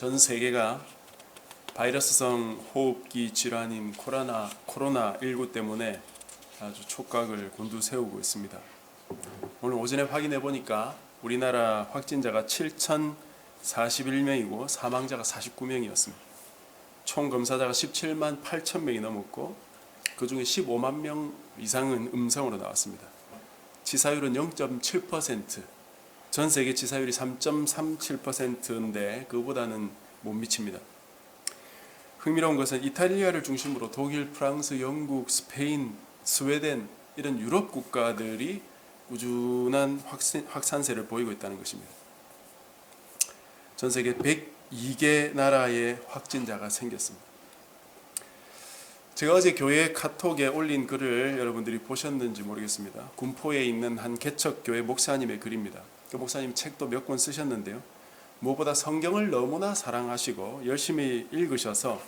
전 세계가 바이러스성 호흡기 질환인 코로나19 때문에 아주 촉각을 곤두세우고 있습니다. 오늘 오전에 확인해 보니까 우리나라 확진자가 7,041명이고 사망자가 49명이었습니다. 총 검사자가 17만 8천 명이 넘었고 그 중에 15만 명 이상은 음성으로 나왔습니다. 치사율은 0.7%, 전 세계 치사율이 3.37%인데 그보다는 못 미칩니다. 흥미로운 것은 이탈리아를 중심으로 독일, 프랑스, 영국, 스페인, 스웨덴 이런 유럽 국가들이 꾸준한 확산세를 보이고 있다는 것입니다. 전 세계 102개 나라에 확진자가 생겼습니다. 제가 어제 교회 카톡에 올린 글을 여러분들이 보셨는지 모르겠습니다. 군포에 있는 한 개척교회 목사님의 글입니다. 그 목사님 책도 몇 권 쓰셨는데요. 무엇보다 성경을 너무나 사랑하시고 열심히 읽으시면서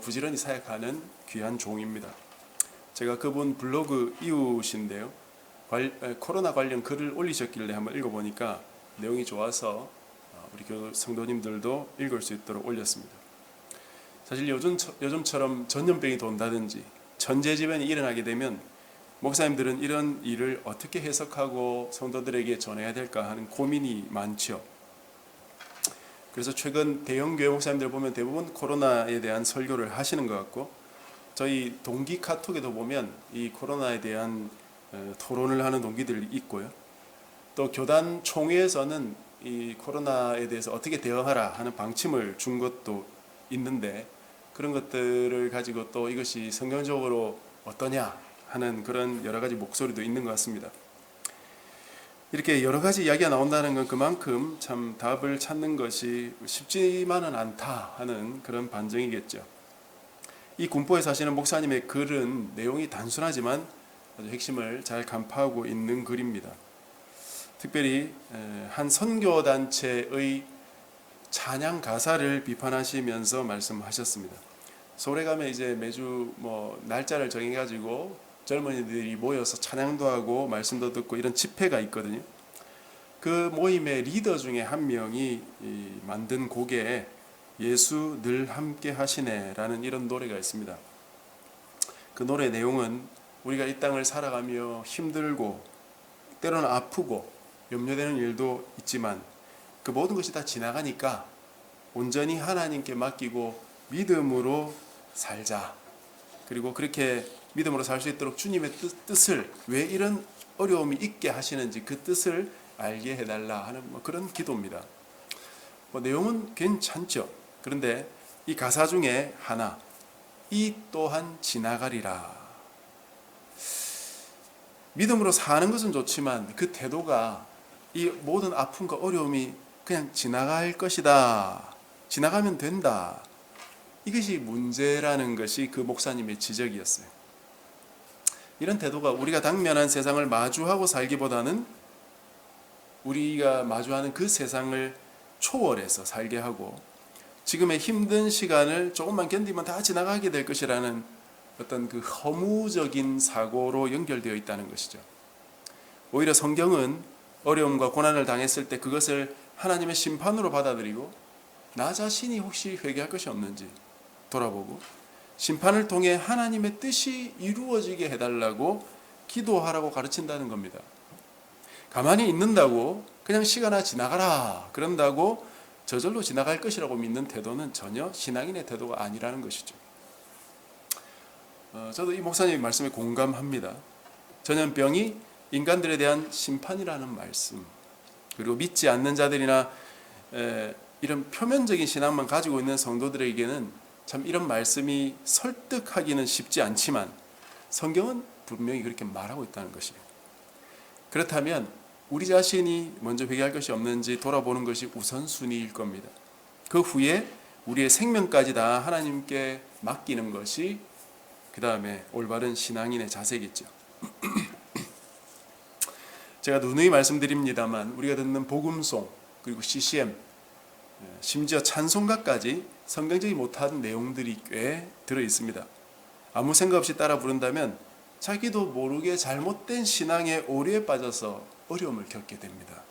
부지런히 사역하는 귀한 종입니다. 제가 그분 블로그 이웃인데요. 코로나 관련 글을 올리셨길래 한번 읽어보니까 내용이 좋아서 우리 성도님들도 읽을 수 있도록 올렸습니다. 사실 요즘처럼 전염병이 돈다든지 천재지변이 일어나게 되면 목사님들은 이런 일을 어떻게 해석하고 성도들에게 전해야 될까 하는 고민이 많죠. 그래서 최근 대형교회 목사님들 보면 대부분 코로나에 대한 설교를 하시는 것 같고, 저희 동기 카톡에도 보면 이 코로나에 대한 토론을 하는 동기들이 있고요. 또 교단 총회에서는 이 코로나에 대해서 어떻게 대응하라 하는 방침을 준 것도 있는데, 그런 것들을 가지고 또 이것이 성경적으로 어떠냐 하는 그런 여러 가지 목소리도 있는 것 같습니다. 이렇게 여러 가지 이야기가 나온다는 건 그만큼 참 답을 찾는 것이 쉽지만은 않다 하는 그런 반증이겠죠. 이 군포에 사시는 목사님의 글은 내용이 단순하지만 아주 핵심을 잘 간파하고 있는 글입니다. 특별히 한 선교단체의 찬양 가사를 비판하시면서 말씀하셨습니다. 서울에 가면 이제 매주 날짜를 정해가지고 젊은이들이 모여서 찬양도 하고 말씀도 듣고 이런 집회가 있거든요. 그 모임의 리더 중에 한 명이 만든 곡에 예수 늘 함께 하시네 라는 이런 노래가 있습니다. 그 노래 내용은 우리가 이 땅을 살아가며 힘들고 때로는 아프고 염려되는 일도 있지만 그 모든 것이 다 지나가니까 온전히 하나님께 맡기고 믿음으로 살자. 그리고 그렇게 믿음으로 살 수 있도록 주님의 뜻을, 왜 이런 어려움이 있게 하시는지 그 뜻을 알게 해달라 하는 그런 기도입니다. 내용은 괜찮죠. 그런데 이 가사 중에 하나, 이 또한 지나가리라. 믿음으로 사는 것은 좋지만 그 태도가 이 모든 아픔과 어려움이 그냥 지나갈 것이다, 지나가면 된다, 이것이 문제라는 것이 그 목사님의 지적이었어요. 이런 태도가 우리가 당면한 세상을 마주하고 살기보다는 우리가 마주하는 그 세상을 초월해서 살게 하고 지금의 힘든 시간을 조금만 견디면 다 지나가게 될 것이라는 어떤 그 허무적인 사고로 연결되어 있다는 것이죠. 오히려 성경은 어려움과 고난을 당했을 때 그것을 하나님의 심판으로 받아들이고 나 자신이 혹시 회개할 것이 없는지 돌아보고 심판을 통해 하나님의 뜻이 이루어지게 해달라고 기도하라고 가르친다는 겁니다. 가만히 있는다고 그냥 시간아 지나가라 그런다고 저절로 지나갈 것이라고 믿는 태도는 전혀 신앙인의 태도가 아니라는 것이죠. 저도 이 목사님 말씀에 공감합니다. 전염병이 인간들에 대한 심판이라는 말씀, 그리고 믿지 않는 자들이나 이런 표면적인 신앙만 가지고 있는 성도들에게는 참 이런 말씀이 설득하기는 쉽지 않지만 성경은 분명히 그렇게 말하고 있다는 것이에요. 그렇다면 우리 자신이 먼저 회개할 것이 없는지 돌아보는 것이 우선순위일 겁니다. 그 후에 우리의 생명까지 다 하나님께 맡기는 것이 그 다음에 올바른 신앙인의 자세겠죠. 제가 누누이 말씀드립니다만 우리가 듣는 복음송 그리고 CCM 심지어 찬송가까지 성경적이 못한 내용들이 꽤 들어있습니다. 아무 생각 없이 따라 부른다면 자기도 모르게 잘못된 신앙의 오류에 빠져서 어려움을 겪게 됩니다.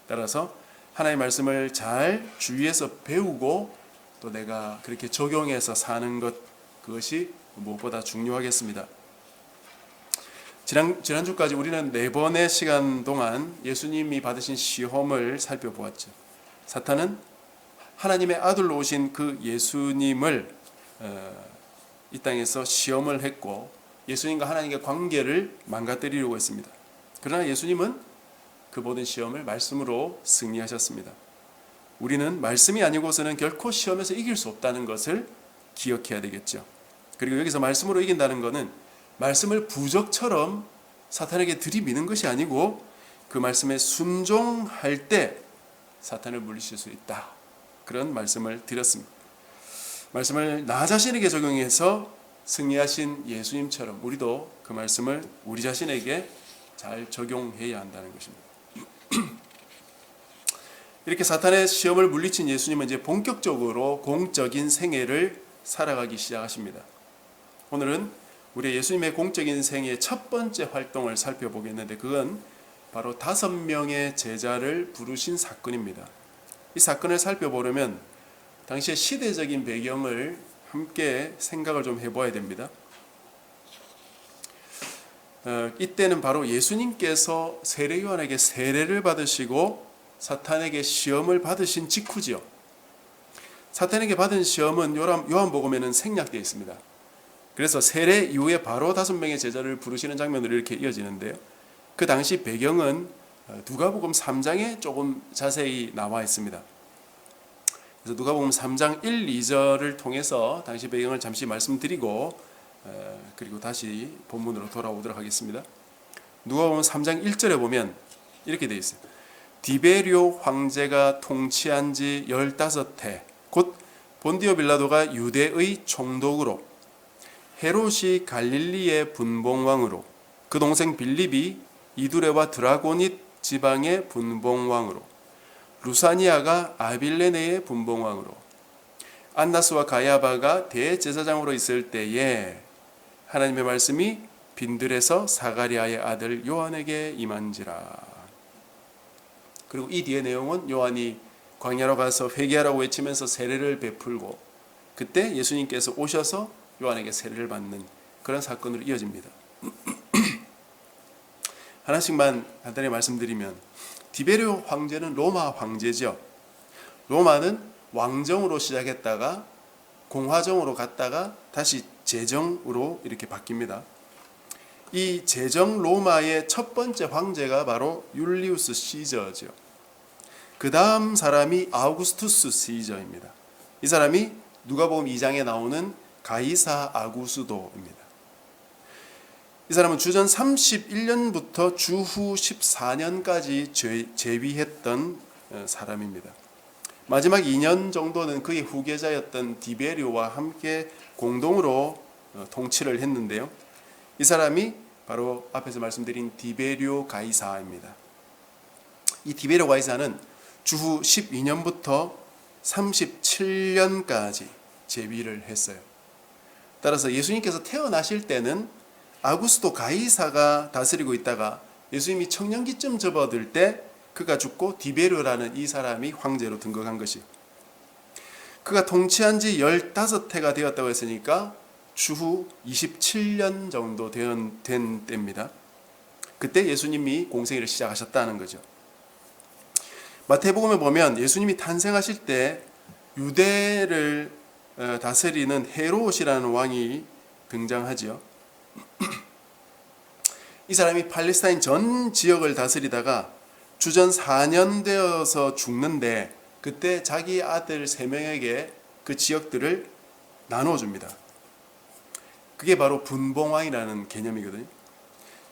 따라서 하나님의 말씀을 잘 주위에서 배우고 또 내가 그렇게 적용해서 사는 것, 그것이 무엇보다 중요하겠습니다. 지난주까지 우리는 4번의 시간 동안 예수님이 받으신 시험을 살펴보았죠. 사탄은 하나님의 아들로 오신 그 예수님을 이 땅에서 시험을 했고 예수님과 하나님의 관계를 망가뜨리려고 했습니다. 그러나 예수님은 그 모든 시험을 말씀으로 승리하셨습니다. 우리는 말씀이 아니고서는 결코 시험에서 이길 수 없다는 것을 기억해야 되겠죠. 그리고 여기서 말씀으로 이긴다는 것은 말씀을 부적처럼 사탄에게 들이미는 것이 아니고 그 말씀에 순종할 때 사탄을 물리칠 수 있다. 그런 말씀을 드렸습니다. 말씀을 나 자신에게 적용해서 승리하신 예수님처럼 우리도 그 말씀을 우리 자신에게 잘 적용해야 한다는 것입니다. 이렇게 사탄의 시험을 물리친 예수님은 이제 본격적으로 공적인 생애를 살아가기 시작하십니다. 오늘은 우리 예수님의 공적인 생애의 첫 번째 활동을 살펴보겠는데 그건 바로 5명의 제자를 부르신 사건입니다. 이 사건을 살펴보려면 당시의 시대적인 배경을 함께 생각을 좀 해봐야 됩니다. 이때는 바로 예수님께서 세례 요한에게 세례를 받으시고 사탄에게 시험을 받으신 직후지요. 사탄에게 받은 시험은 요한복음에는 생략되어 있습니다. 그래서 세례 이후에 바로 5명의 제자를 부르시는 장면으로 이렇게 이어지는데요. 그 당시 배경은 누가복음 3장에 조금 자세히 나와 있습니다. 그래서 누가복음 3장 1, 2절을 통해서 당시 배경을 잠시 말씀드리고 그리고 다시 본문으로 돌아오도록 하겠습니다. 누가복음 3장 1절에 보면 이렇게 되어 있어요. 디베리오 황제가 통치한 지 15해 곧 본디오 빌라도가 유대의 총독으로 헤롯이 갈릴리의 분봉왕으로 그 동생 빌립이 이두레와 드라고닛 지방의 분봉왕으로 루사니아가 아빌레네의 분봉왕으로 안나스와 가야바가 대제사장으로 있을 때에 하나님의 말씀이 빈들에서 사가리아의 아들 요한에게 임한지라. 그리고 이 뒤의 내용은 요한이 광야로 가서 회개하라고 외치면서 세례를 베풀고 그때 예수님께서 오셔서 요한에게 세례를 받는 그런 사건으로 이어집니다. 하나씩만 간단히 말씀드리면 디베리오 황제는 로마 황제죠. 로마는 왕정으로 시작했다가 공화정으로 갔다가 다시 제정으로 이렇게 바뀝니다. 이 제정 로마의 첫 번째 황제가 바로 율리우스 시저죠. 그 다음 사람이 아우구스투스 시저입니다. 이 사람이 누가복음 2장에 나오는 가이사 아구스도입니다. 이 사람은 주전 31년부터 주후 14년까지 재위했던 사람입니다. 마지막 2년 정도는 그의 후계자였던 디베리오와 함께 공동으로 통치를 했는데요. 이 사람이 바로 앞에서 말씀드린 디베리오 가이사입니다. 이 디베리오 가이사는 주후 12년부터 37년까지 재위를 했어요. 따라서 예수님께서 태어나실 때는 아구스도 가이사가 다스리고 있다가 예수님이 청년기쯤 접어들 때 그가 죽고 디베리오라는 이 사람이 황제로 등극한 것이요. 그가 통치한 지 15해가 되었다고 했으니까 주후 27년 정도 된 때입니다. 그때 예수님이 공생애를 시작하셨다는 거죠. 마태복음에 보면 예수님이 탄생하실 때 유대를 다스리는 헤롯이라는 왕이 등장하지요. 이 사람이 팔레스타인 전 지역을 다스리다가 주전 4년 되어서 죽는데 그때 자기 아들 3명에게 그 지역들을 나누어 줍니다. 그게 바로 분봉왕이라는 개념이거든요.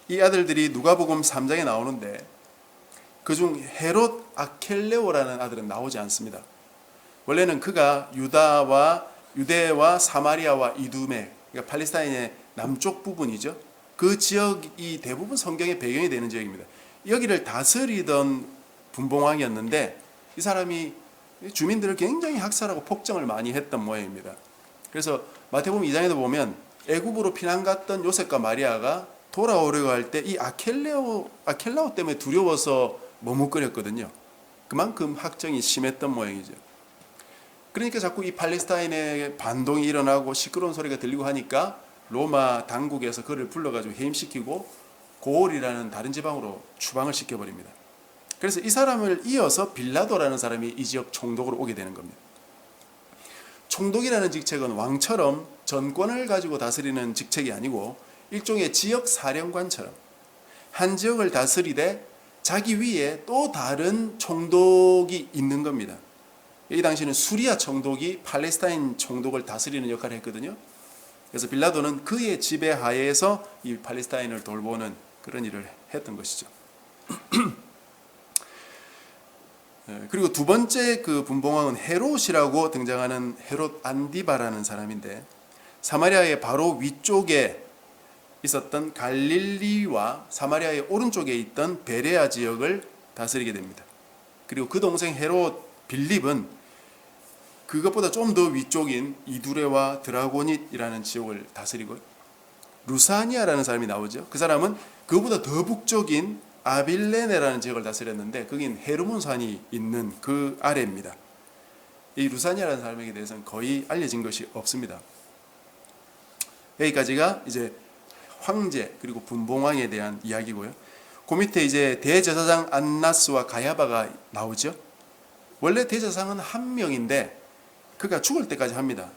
이 아들들이 누가복음 3장에 나오는데 그중 헤롯 아켈레오라는 아들은 나오지 않습니다. 원래는 그가 유대와 사마리아와 이두메, 그러니까 팔레스타인의 남쪽 부분이죠. 그 지역이 대부분 성경의 배경이 되는 지역입니다. 여기를 다스리던 분봉왕이었는데 이 사람이 주민들을 굉장히 학살하고 폭정을 많이 했던 모양입니다. 그래서 마태복음 2장에도 보면 애굽으로 피난 갔던 요셉과 마리아가 돌아오려고 할 때 이 아켈라오 때문에 두려워서 머뭇거렸거든요. 그만큼 학정이 심했던 모양이죠. 그러니까 자꾸 이 팔레스타인에 반동이 일어나고 시끄러운 소리가 들리고 하니까 로마 당국에서 그를 불러가지고 해임시키고 고올이라는 다른 지방으로 추방을 시켜버립니다. 그래서 이 사람을 이어서 빌라도라는 사람이 이 지역 총독으로 오게 되는 겁니다. 총독이라는 직책은 왕처럼 전권을 가지고 다스리는 직책이 아니고 일종의 지역 사령관처럼 한 지역을 다스리되 자기 위에 또 다른 총독이 있는 겁니다. 이 당시에는 수리아 총독이 팔레스타인 총독을 다스리는 역할을 했거든요. 그래서 빌라도는 그의 지배하에서 이 팔레스타인을 돌보는 그런 일을 했던 것이죠. 그리고 두 번째 그 분봉왕은 헤롯이라고 등장하는 헤롯 안디바라는 사람인데 사마리아의 바로 위쪽에 있었던 갈릴리와 사마리아의 오른쪽에 있던 베레아 지역을 다스리게 됩니다. 그리고 그 동생 헤롯 빌립은 그것보다 좀 더 위쪽인 이두레와 드라고닛이라는 지역을 다스리고 루사니아라는 사람이 나오죠. 그 사람은 그보다 더 북쪽인 아빌레네라는 지역을 다스렸는데 거긴 헤르몬산이 있는 그 아래입니다. 이 루사니아라는 사람에게 대해서는 거의 알려진 것이 없습니다. 여기까지가 이제 황제 그리고 분봉왕에 대한 이야기고요. 그 밑에 이제 대제사장 안나스와 가야바가 나오죠. 원래 대제사장은 한 명인데 그가 죽을 때까지 합니다.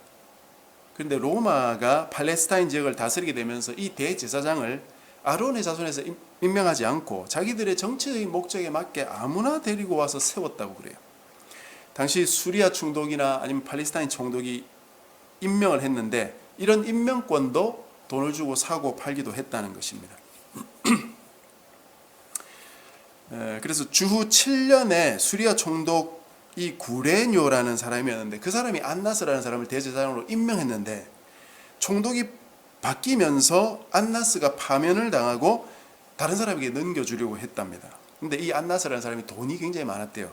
그런데 로마가 팔레스타인 지역을 다스리게 되면서 이 대제사장을 아론의 자손에서 임명하지 않고 자기들의 정치적인 목적에 맞게 아무나 데리고 와서 세웠다고 그래요. 당시 수리아 총독이나 아니면 팔레스타인 총독이 임명을 했는데 이런 임명권도 돈을 주고 사고 팔기도 했다는 것입니다. 그래서 주후 7년에 수리아 총독 이 구레뇨라는 사람이었는데 그 사람이 안나스라는 사람을 대제사장으로 임명했는데 총독이 바뀌면서 안나스가 파면을 당하고 다른 사람에게 넘겨주려고 했답니다. 근데 이 안나스라는 사람이 돈이 굉장히 많았대요.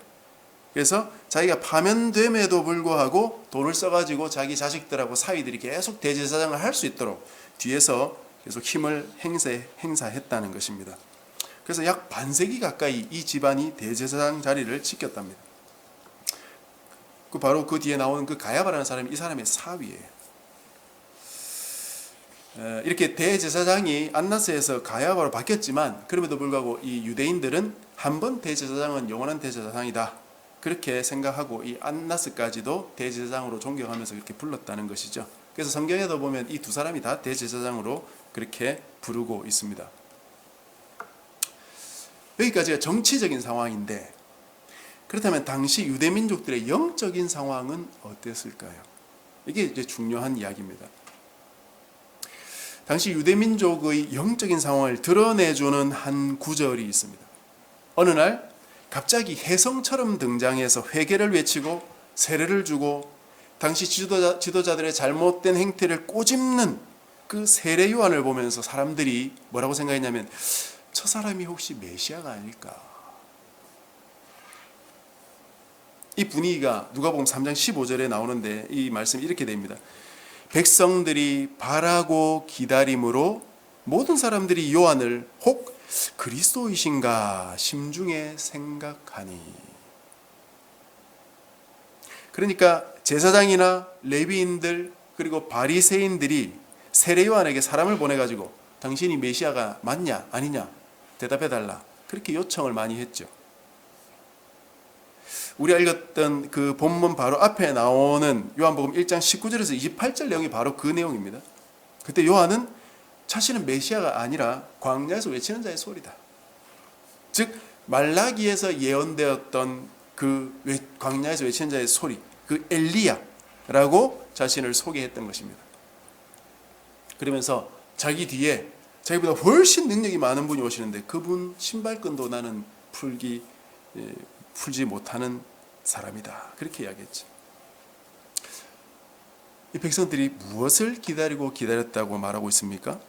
그래서 자기가 파면됨에도 불구하고 돈을 써가지고 자기 자식들하고 사위들이 계속 대제사장을 할 수 있도록 뒤에서 계속 힘을 행사했다는 것입니다. 그래서 약 반세기 가까이 이 집안이 대제사장 자리를 지켰답니다. 바로 그 뒤에 나오는 그 가야바라는 사람이 이 사람의 사위예요. 이렇게 대제사장이 안나스에서 가야바로 바뀌었지만 그럼에도 불구하고 이 유대인들은 한 번 대제사장은 영원한 대제사장이다 그렇게 생각하고 이 안나스까지도 대제사장으로 존경하면서 그렇게 불렀다는 것이죠. 그래서 성경에도 보면 이 두 사람이 다 대제사장으로 그렇게 부르고 있습니다. 여기까지가 정치적인 상황인데 그렇다면 당시 유대민족들의 영적인 상황은 어땠을까요? 이게 이제 중요한 이야기입니다. 당시 유대민족의 영적인 상황을 드러내주는 한 구절이 있습니다. 어느 날 갑자기 혜성처럼 등장해서 회개를 외치고 세례를 주고 당시 지도자들의 잘못된 행태를 꼬집는 그 세례 요한을 보면서 사람들이 뭐라고 생각했냐면 저 사람이 혹시 메시아가 아닐까? 이 분위기가 누가복음 3장 15절에 나오는데 이 말씀이 이렇게 됩니다. 백성들이 바라고 기다림으로 모든 사람들이 요한을 혹 그리스도이신가 심중에 생각하니. 그러니까 제사장이나 레위인들 그리고 바리새인들이 세례 요한에게 사람을 보내가지고 당신이 메시아가 맞냐 아니냐 대답해달라 그렇게 요청을 많이 했죠. 우리가 읽었던 그 본문 바로 앞에 나오는 요한복음 1장 19절에서 28절 내용이 바로 그 내용입니다. 그때 요한은 자신은 메시아가 아니라 광야에서 외치는 자의 소리다. 즉 말라기에서 예언되었던 그 광야에서 외치는 자의 소리, 그 엘리야라고 자신을 소개했던 것입니다. 그러면서 자기 뒤에 자기보다 훨씬 능력이 많은 분이 오시는데 그분 신발끈도 나는 풀지 못하는 사람이다. 그렇게 이야기했죠. 이 백성들이 무엇을 기다렸다고 말하고 있습니까?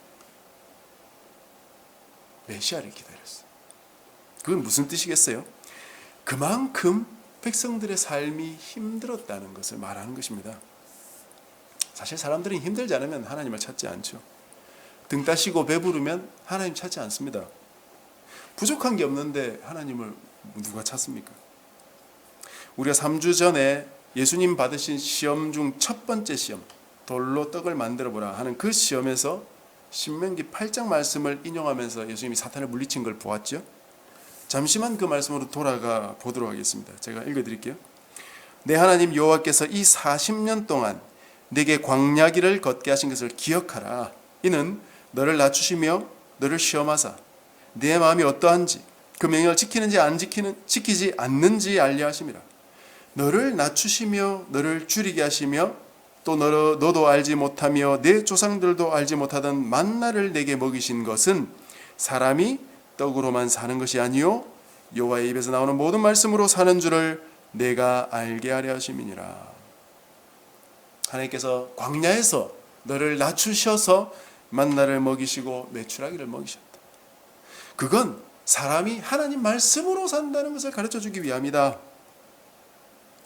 메시아를 기다렸어요. 그건 무슨 뜻이겠어요? 그만큼 백성들의 삶이 힘들었다는 것을 말하는 것입니다. 사실 사람들이 힘들지 않으면 하나님을 찾지 않죠. 등 따시고 배부르면 하나님 찾지 않습니다. 부족한 게 없는데 하나님을 누가 찾습니까? 우리가 3주 전에 예수님 받으신 시험 중 첫 번째 시험, 돌로 떡을 만들어 보라 하는 그 시험에서 신명기 8장 말씀을 인용하면서 예수님이 사탄을 물리친 걸 보았죠. 잠시만 그 말씀으로 돌아가 보도록 하겠습니다. 제가 읽어드릴게요. 내 하나님 여호와께서 이 40년 동안 내게 광야길을 걷게 하신 것을 기억하라. 이는 너를 낮추시며 너를 시험하사 내 마음이 어떠한지 그 명령을 지키는지 지키지 않는지 알려 하심이라. 너를 낮추시며 너를 줄이게 하시며 또 너도 알지 못하며 내 조상들도 알지 못하던 만나를 내게 먹이신 것은 사람이 떡으로만 사는 것이 아니요 여호와의 입에서 나오는 모든 말씀으로 사는 줄을 내가 알게 하려 하심이니라. 하나님께서 광야에서 너를 낮추셔서 만나를 먹이시고 메추라기를 먹이셨다. 그건 사람이 하나님 말씀으로 산다는 것을 가르쳐주기 위함이다.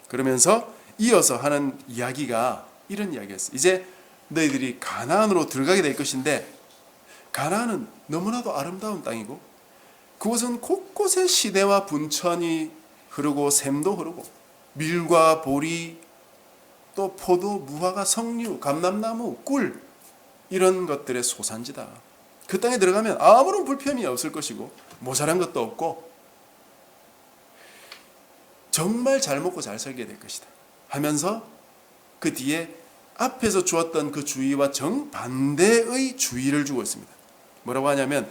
그러면서 이어서 하는 이야기가 이런 이야기였어요. 이제 너희들이 가나안으로 들어가게 될 것인데 가나안은 너무나도 아름다운 땅이고 그곳은 곳곳에 시내와 분천이 흐르고 샘도 흐르고 밀과 보리 또 포도, 무화과, 석류, 감람나무, 꿀 이런 것들의 소산지다. 그 땅에 들어가면 아무런 불편이 없을 것이고 모자란 것도 없고 정말 잘 먹고 잘 살게 될 것이다 하면서 그 뒤에 앞에서 주었던 그 주의와 정반대의 주의를 주고 있습니다. 뭐라고 하냐면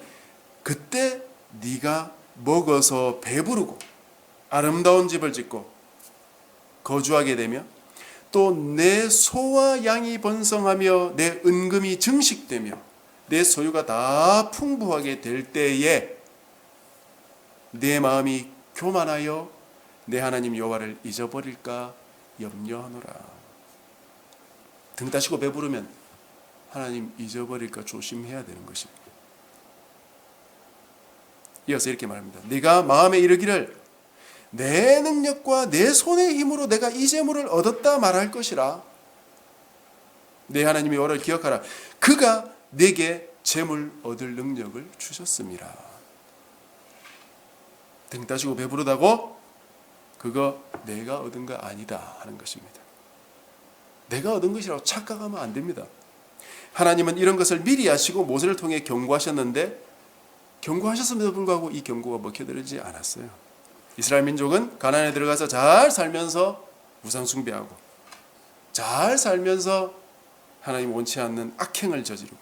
그때 네가 먹어서 배부르고 아름다운 집을 짓고 거주하게 되며 또 내 소와 양이 번성하며 내 은금이 증식되며 내 소유가 다 풍부하게 될 때에 내 마음이 교만하여 내 하나님 여호와를 잊어버릴까 염려하노라. 등 따시고 배부르면 하나님 잊어버릴까 조심해야 되는 것입니다. 이어서 이렇게 말합니다. 네가 마음에 이르기를 내 능력과 내 손의 힘으로 내가 이 재물을 얻었다 말할 것이라. 내 하나님의 여호와를 기억하라. 그가 내게 재물 얻을 능력을 주셨습니다. 등 따시고 배부르다고 그거 내가 얻은 거 아니다 하는 것입니다. 내가 얻은 것이라고 착각하면 안 됩니다. 하나님은 이런 것을 미리 아시고 모세를 통해 경고하셨는데 경고하셨음에도 불구하고 이 경고가 먹혀들지 않았어요. 이스라엘 민족은 가나안에 들어가서 잘 살면서 우상 숭배하고 잘 살면서 하나님 원치 않는 악행을 저지르고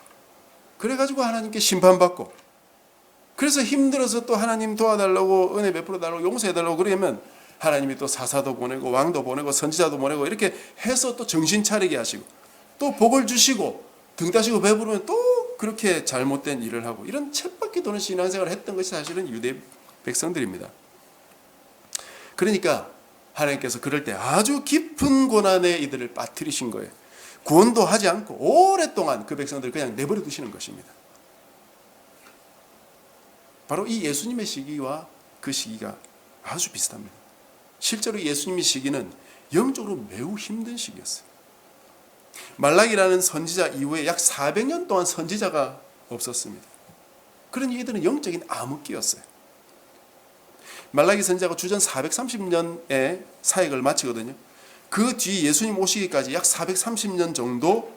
그래가지고 하나님께 심판받고 그래서 힘들어서 또 하나님 도와달라고 은혜 베풀어 달라고 용서해달라고 그러면 하나님이 또 사사도 보내고 왕도 보내고 선지자도 보내고 이렇게 해서 또 정신 차리게 하시고 또 복을 주시고 등 따시고 배부르면 또 그렇게 잘못된 일을 하고 이런 쳇바퀴 도는 신앙생활을 했던 것이 사실은 유대 백성들입니다. 그러니까 하나님께서 그럴 때 아주 깊은 고난에 이들을 빠뜨리신 거예요. 구원도 하지 않고 오랫동안 그 백성들을 그냥 내버려 두시는 것입니다. 바로 이 예수님의 시기와 그 시기가 아주 비슷합니다. 실제로 예수님의 시기는 영적으로 매우 힘든 시기였어요. 말라기라는 선지자 이후에 약 400년 동안 선지자가 없었습니다. 그러니 이들은 영적인 암흑기였어요. 말라기 선지자가 주전 430년에 사역을 마치거든요. 그 뒤 예수님 오시기까지 약 430년 정도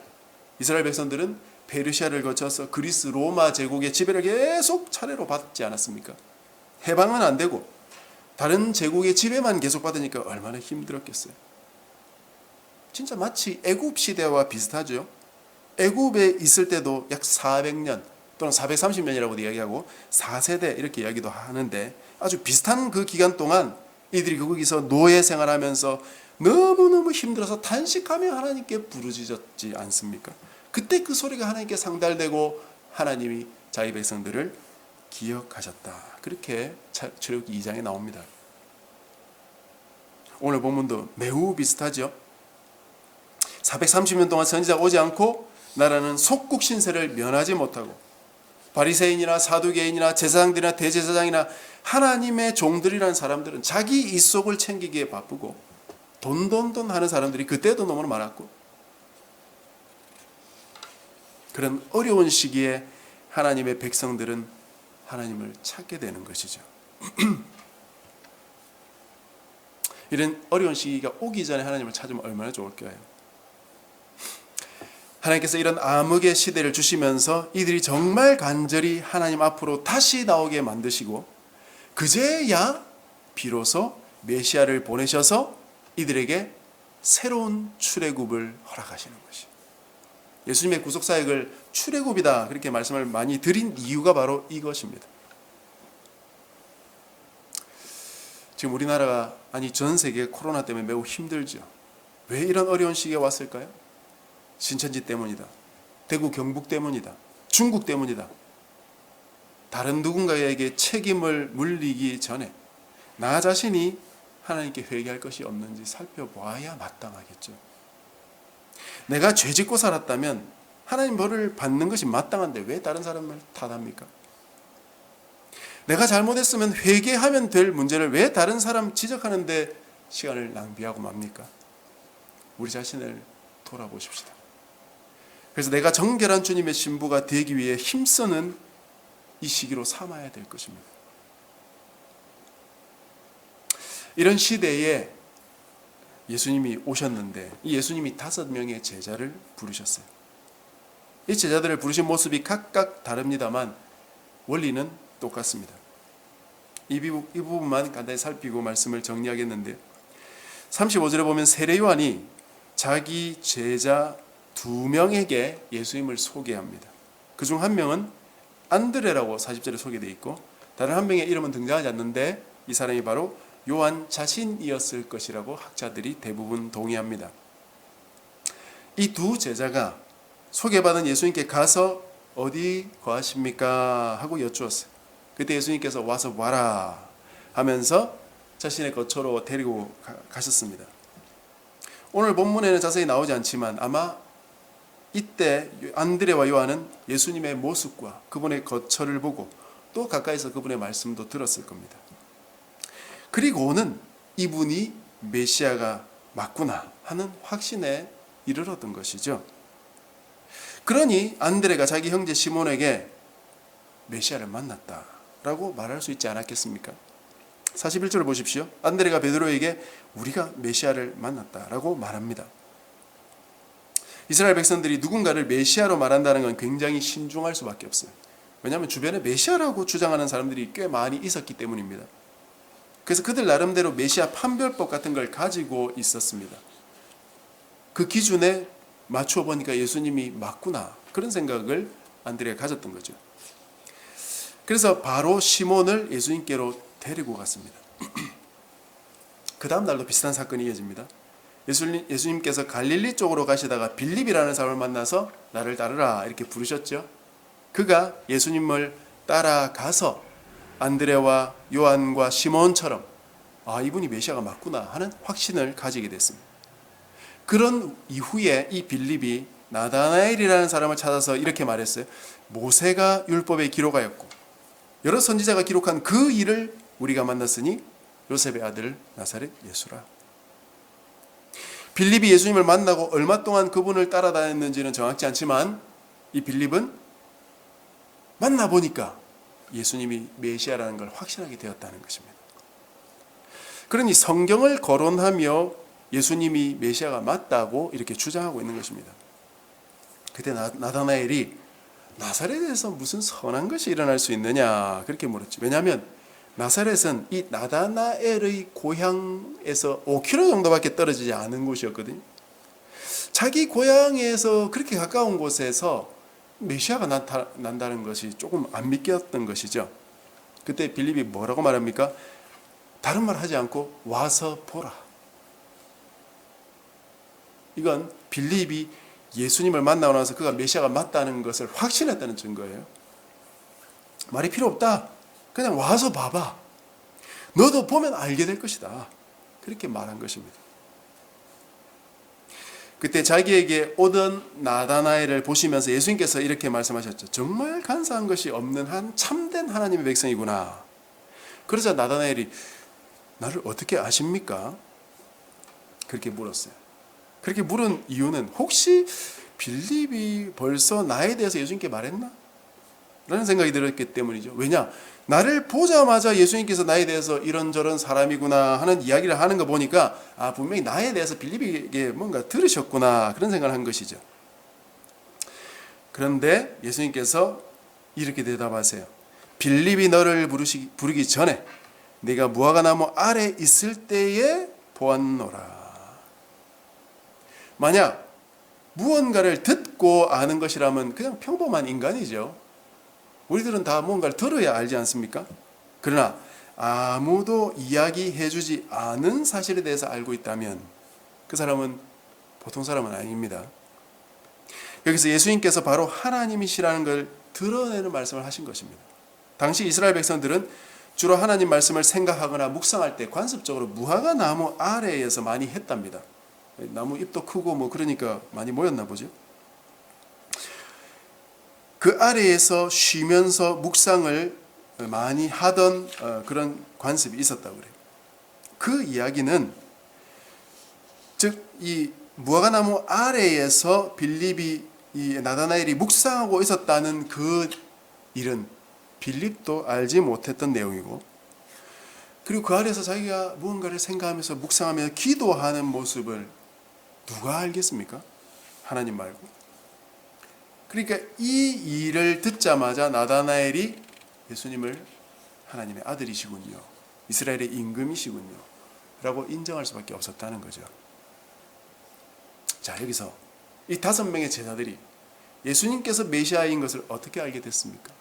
이스라엘 백성들은 페르시아를 거쳐서 그리스 로마 제국의 지배를 계속 차례로 받지 않았습니까? 해방은 안 되고 다른 제국의 지배만 계속 받으니까 얼마나 힘들었겠어요. 진짜 마치 애굽 시대와 비슷하죠. 애굽에 있을 때도 약 400년 또는 430년이라고도 이야기하고 4세대 이렇게 이야기도 하는데 아주 비슷한 그 기간 동안 이들이 거기서 노예 생활하면서 너무너무 힘들어서 단식하며 하나님께 부르짖었지 않습니까? 그때 그 소리가 하나님께 상달되고 하나님이 자기 백성들을 기억하셨다. 그렇게 출애굽기 2장에 나옵니다. 오늘 본문도 매우 비슷하죠. 430년 동안 선지자가 오지 않고 나라는 속국 신세를 면하지 못하고 바리새인이나 사두개인이나 제사장들이나 대제사장이나 하나님의 종들이라는 사람들은 자기 입속을 챙기기에 바쁘고 돈 하는 사람들이 그때도 너무 많았고 그런 어려운 시기에 하나님의 백성들은 하나님을 찾게 되는 것이죠. 이런 어려운 시기가 오기 전에 하나님을 찾으면 얼마나 좋을까요? 하나님께서 이런 암흑의 시대를 주시면서 이들이 정말 간절히 하나님 앞으로 다시 나오게 만드시고 그제야 비로소 메시아를 보내셔서 이들에게 새로운 출애굽을 허락하시는 것이, 예수님의 구속사역을 출애굽이다 그렇게 말씀을 많이 드린 이유가 바로 이것입니다. 지금 우리나라가, 아니 전 세계가 코로나 때문에 매우 힘들죠. 왜 이런 어려운 시기가 왔을까요? 신천지 때문이다, 대구 경북 때문이다, 중국 때문이다. 다른 누군가에게 책임을 물리기 전에 나 자신이 하나님께 회개할 것이 없는지 살펴봐야 마땅하겠죠. 내가 죄짓고 살았다면 하나님 벌을 받는 것이 마땅한데 왜 다른 사람을 탓합니까? 내가 잘못했으면 회개하면 될 문제를 왜 다른 사람 지적하는데 시간을 낭비하고 맙니까? 우리 자신을 돌아보십시다. 그래서 내가 정결한 주님의 신부가 되기 위해 힘쓰는 이 시기로 삼아야 될 것입니다. 이런 시대에 예수님이 오셨는데 이 예수님이 5명의 제자를 부르셨어요. 이 제자들을 부르신 모습이 각각 다릅니다만 원리는 똑같습니다. 이 부분만 간단히 살피고 말씀을 정리하겠는데요. 35절에 보면 세례 요한이 자기 제자 2명에게 예수님을 소개합니다. 그중 한 명은 안드레라고 40절에 소개되어 있고 다른 한 명의 이름은 등장하지 않는데 이 사람이 바로 요한 자신이었을 것이라고 학자들이 대부분 동의합니다. 이 두 제자가 소개받은 예수님께 가서 어디 거하십니까? 하고 여쭈었어요. 그때 예수님께서 와서 와라 하면서 자신의 거처로 데리고 가셨습니다. 오늘 본문에는 자세히 나오지 않지만 아마 이때 안드레와 요한은 예수님의 모습과 그분의 거처를 보고 또 가까이서 그분의 말씀도 들었을 겁니다. 그리고는 이분이 메시아가 맞구나 하는 확신에 이르렀던 것이죠. 그러니 안드레가 자기 형제 시몬에게 메시아를 만났다라고 말할 수 있지 않았겠습니까? 41절을 보십시오. 안드레가 베드로에게 우리가 메시아를 만났다라고 말합니다. 이스라엘 백성들이 누군가를 메시아로 말한다는 건 굉장히 신중할 수밖에 없어요. 왜냐하면 주변에 메시아라고 주장하는 사람들이 꽤 많이 있었기 때문입니다. 그래서 그들 나름대로 메시아 판별법 같은 걸 가지고 있었습니다. 그 기준에 맞추어 보니까 예수님이 맞구나 그런 생각을 안드레가 가졌던 거죠. 그래서 바로 시몬을 예수님께로 데리고 갔습니다. 그 다음 날도 비슷한 사건이 이어집니다. 예수님께서 갈릴리 쪽으로 가시다가 빌립이라는 사람을 만나서 나를 따르라 이렇게 부르셨죠. 그가 예수님을 따라가서 안드레와 요한과 시몬처럼 이분이 메시아가 맞구나 하는 확신을 가지게 됐습니다. 그런 이후에 이 빌립이 나다나엘이라는 사람을 찾아서 이렇게 말했어요. 모세가 율법에 기록하였고 여러 선지자가 기록한 그 일을 우리가 만났으니 요셉의 아들 나사렛 예수라. 빌립이 예수님을 만나고 얼마 동안 그분을 따라다녔는지는 정확치 않지만 이 빌립은 만나보니까 예수님이 메시아라는 걸 확신하게 되었다는 것입니다. 그러니 성경을 거론하며 예수님이 메시아가 맞다고 이렇게 주장하고 있는 것입니다. 그때 나다나엘이 나사렛에서 무슨 선한 것이 일어날 수 있느냐 그렇게 물었죠. 왜냐하면 나사렛은 이 나다나엘의 고향에서 5km 정도밖에 떨어지지 않은 곳이었거든요. 자기 고향에서 그렇게 가까운 곳에서 메시아가 난다는 것이 조금 안 믿겼던 것이죠. 그때 빌립이 뭐라고 말합니까? 다른 말 하지 않고 와서 보라. 이건 빌립이 예수님을 만나고 나서 그가 메시아가 맞다는 것을 확신했다는 증거예요. 말이 필요 없다. 그냥 와서 봐봐. 너도 보면 알게 될 것이다. 그렇게 말한 것입니다. 그때 자기에게 오던 나다나엘을 보시면서 예수님께서 이렇게 말씀하셨죠. 정말 간사한 것이 없는 한 참된 하나님의 백성이구나. 그러자 나다나엘이 나를 어떻게 아십니까? 그렇게 물었어요. 그렇게 물은 이유는 혹시 빌립이 벌써 나에 대해서 예수님께 말했나? 라는 생각이 들었기 때문이죠. 왜냐? 나를 보자마자 예수님께서 나에 대해서 이런저런 사람이구나 하는 이야기를 하는 거 보니까 분명히 나에 대해서 빌립에게 뭔가 들으셨구나 그런 생각을 한 것이죠. 그런데 예수님께서 이렇게 대답하세요. 빌립이 너를 부르기 전에 네가 무화과나무 아래 있을 때에 보았노라. 만약 무언가를 듣고 아는 것이라면 그냥 평범한 인간이죠. 우리들은 다 무언가를 들어야 알지 않습니까? 그러나 아무도 이야기해주지 않은 사실에 대해서 알고 있다면 그 사람은 보통 사람은 아닙니다. 여기서 예수님께서 바로 하나님이시라는 걸 드러내는 말씀을 하신 것입니다. 당시 이스라엘 백성들은 주로 하나님 말씀을 생각하거나 묵상할 때 관습적으로 무화과 나무 아래에서 많이 했답니다. 나무 잎도 크고 그러니까 많이 모였나 보죠. 그 아래에서 쉬면서 묵상을 많이 하던 그런 관습이 있었다고 그래요. 그 이야기는 즉 이 무화과나무 아래에서 빌립이 이 나다나엘이 묵상하고 있었다는 그 일은 빌립도 알지 못했던 내용이고, 그리고 그 아래에서 자기가 무언가를 생각하면서 묵상하며 기도하는 모습을 누가 알겠습니까? 하나님 말고. 그러니까 이 일을 듣자마자 나다나엘이 예수님을 하나님의 아들이시군요, 이스라엘의 임금이시군요 라고 인정할 수밖에 없었다는 거죠. 자, 여기서 이 5명의 제자들이 예수님께서 메시아인 것을 어떻게 알게 됐습니까?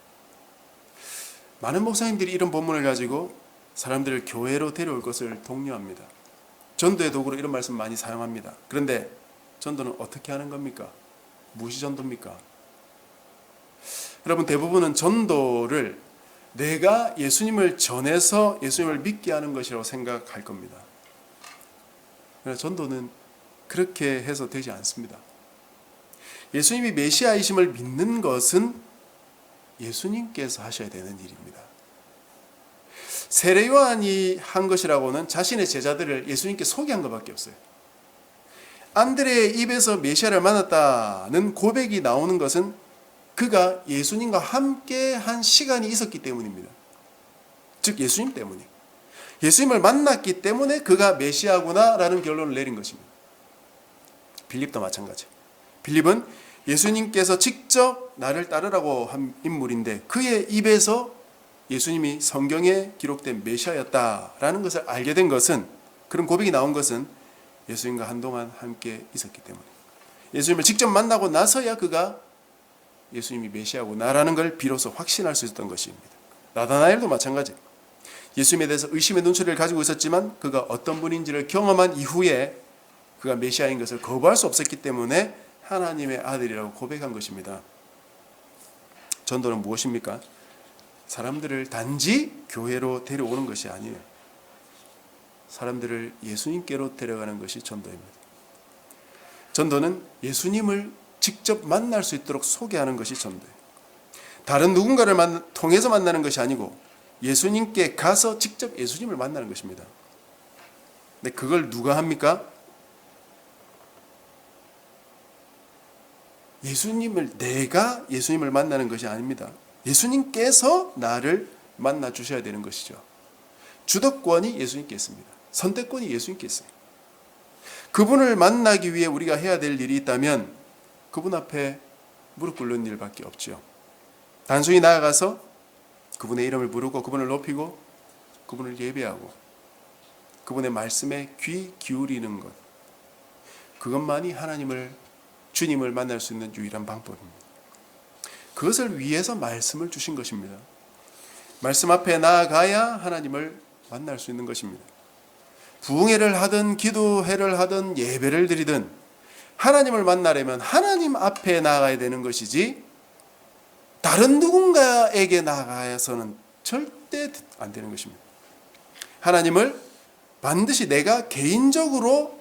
많은 목사님들이 이런 본문을 가지고 사람들을 교회로 데려올 것을 독려합니다. 전도의 도구로 이런 말씀 많이 사용합니다. 그런데 전도는 어떻게 하는 겁니까? 무엇이 전도입니까? 여러분, 대부분은 전도를 내가 예수님을 전해서 예수님을 믿게 하는 것이라고 생각할 겁니다. 그러나 전도는 그렇게 해서 되지 않습니다. 예수님이 메시아이심을 믿는 것은 예수님께서 하셔야 되는 일입니다. 세례 요한이 한 것이라고는 자신의 제자들을 예수님께 소개한 것밖에 없어요. 안드레의 입에서 메시아를 만났다는 고백이 나오는 것은 그가 예수님과 함께 한 시간이 있었기 때문입니다. 즉 예수님 때문에, 예수님을 만났기 때문에 그가 메시아구나라는 결론을 내린 것입니다. 빌립도 마찬가지. 빌립은 예수님께서 직접 나를 따르라고 한 인물인데 그의 입에서 예수님이 성경에 기록된 메시아였다라는 것을 알게 된 것은, 그런 고백이 나온 것은 예수님과 한동안 함께 있었기 때문에, 예수님을 직접 만나고 나서야 그가 예수님이 메시아구나라는 걸 비로소 확신할 수 있었던 것입니다. 나다나엘도 마찬가지. 예수님에 대해서 의심의 눈초리를 가지고 있었지만 그가 어떤 분인지를 경험한 이후에 그가 메시아인 것을 거부할 수 없었기 때문에 하나님의 아들이라고 고백한 것입니다. 전도는 무엇입니까? 사람들을 단지 교회로 데려오는 것이 아니에요. 사람들을 예수님께로 데려가는 것이 전도입니다. 전도는 예수님을 직접 만날 수 있도록 소개하는 것이 전도예요. 다른 누군가를 통해서 만나는 것이 아니고 예수님께 가서 직접 예수님을 만나는 것입니다. 근데 그걸 누가 합니까? 내가 예수님을 만나는 것이 아닙니다. 예수님께서 나를 만나 주셔야 되는 것이죠. 주도권이 예수님께 있습니다. 선택권이 예수님께 있어요. 그분을 만나기 위해 우리가 해야 될 일이 있다면 그분 앞에 무릎 꿇는 일밖에 없죠. 단순히 나아가서 그분의 이름을 부르고 그분을 높이고 그분을 예배하고 그분의 말씀에 귀 기울이는 것, 그것만이 주님을 만날 수 있는 유일한 방법입니다. 그것을 위해서 말씀을 주신 것입니다. 말씀 앞에 나아가야 하나님을 만날 수 있는 것입니다. 부흥회를 하든 기도회를 하든 예배를 드리든 하나님을 만나려면 하나님 앞에 나아가야 되는 것이지 다른 누군가에게 나아가서는 절대 안 되는 것입니다. 하나님을 반드시 내가 개인적으로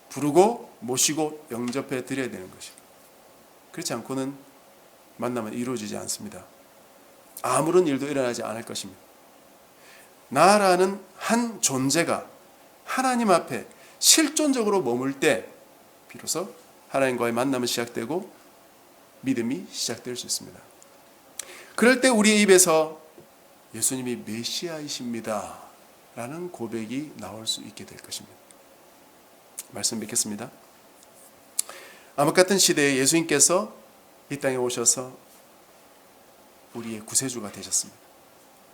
부르고 모시고 영접해 드려야 되는 것입니다. 그렇지 않고는 만남은 이루어지지 않습니다. 아무런 일도 일어나지 않을 것입니다. 나라는 한 존재가 하나님 앞에 실존적으로 머물 때 비로소 하나님과의 만남은 시작되고 믿음이 시작될 수 있습니다. 그럴 때 우리의 입에서 예수님이 메시아이십니다 라는 고백이 나올 수 있게 될 것입니다. 말씀 맺겠습니다. 암흑 같은 시대에 예수님께서 이 땅에 오셔서 우리의 구세주가 되셨습니다.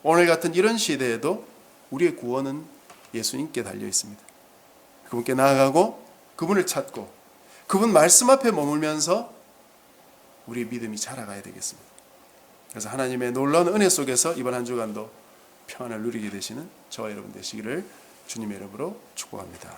오늘 같은 이런 시대에도 우리의 구원은 예수님께 달려 있습니다. 그분께 나아가고 그분을 찾고 그분 말씀 앞에 머물면서 우리의 믿음이 자라가야 되겠습니다. 그래서 하나님의 놀라운 은혜 속에서 이번 한 주간도 평안을 누리게 되시는 저와 여러분 되시기를 주님의 이름으로 축복합니다.